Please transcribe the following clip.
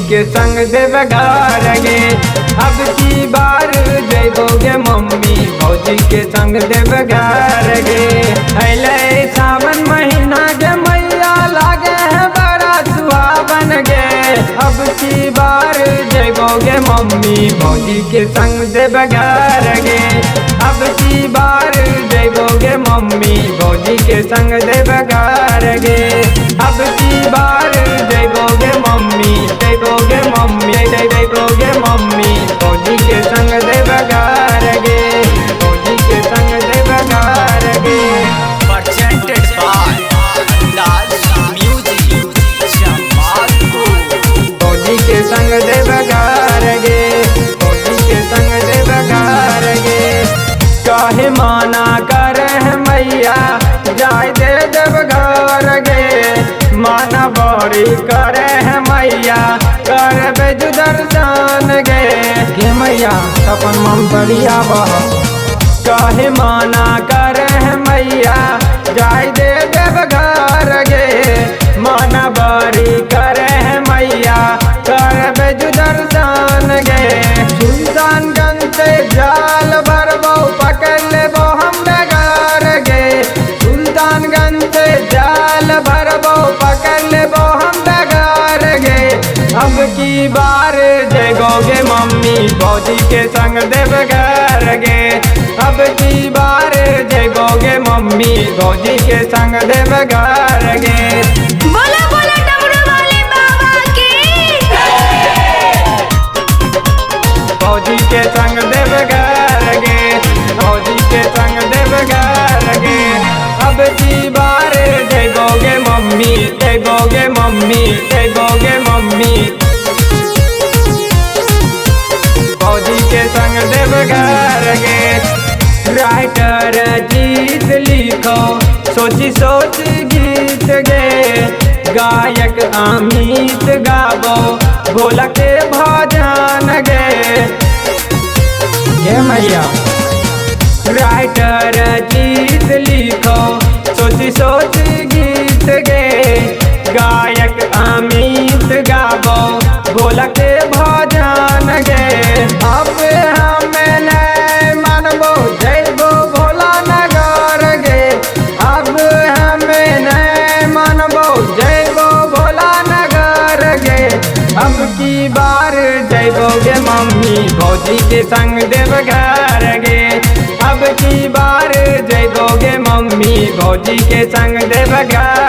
के संग देवघर गे। अब की बार जैबोगे मम्मी भौजी के संग देवघर गे। अले सावन महीना के मैया लागे है बड़ा सुहावन गे। अब की बार जैबोगे मम्मी भौजी के संग देवघर गे। अब की बार जैबोगे मम्मी भौजी के संग देवघर गे। अब की बार जैबोगे मम्मी जैबोगे मम्मी जैबोगे मम्मी भौजी के संग देवघर गे। भौजी के संग देवघर गे। Presented by Andaz Music, Jamalpur। भौजी के संग देवघर गे। भौजी के संग देवघर गे। काहे माना करे है मैया जाय दे देवघर गे। माना बड़ी करे है मैया करबे जो दर्शन गे मैया अपन मन बढ़िया बह। काहे माना करे है मैया जाय दे देवघर गे। माना बड़ी करे है मैया करबे जो दर्शन गे। सुल्तानगंज से जाल भरबो पकड़ लेबो हम डगर गे। सुल्तानगंज से जाल भरबो पकड़ लेबो हम डगर गे। अब की बार जैबोगे मम्मी भौजी के संग देवघर गे। अब की बार जैबोगे मम्मी भौजी के संग देवघर गे। बोला बोला डमरू वाले बाबा की। भौजी के संग देवघर गे। भौजी के संग देवघर गे। अब की बार जैबोगे मम्मी जैबोगे मम्मी जैबोगे मम्मी भौजी के संग देवघर गे। राइटर गीत लिखो सोची सोच गीत गे। गायक अमित गाबो भोला के भजन गे मैया। राइटर गीत लिखो सोची सोच गीत गे। गायक अमित गाबो भोला के भजन गे। अब हमें नहीं मानबो जैबो भोला नगर गे। अब हमें नहीं मानबो जैबो भोला नगर गे। अब की बार जैबोगे मम्मी भौजी के संग देवघर गे। अब की बार जैबोगे मम्मी भौजी के संग देवघर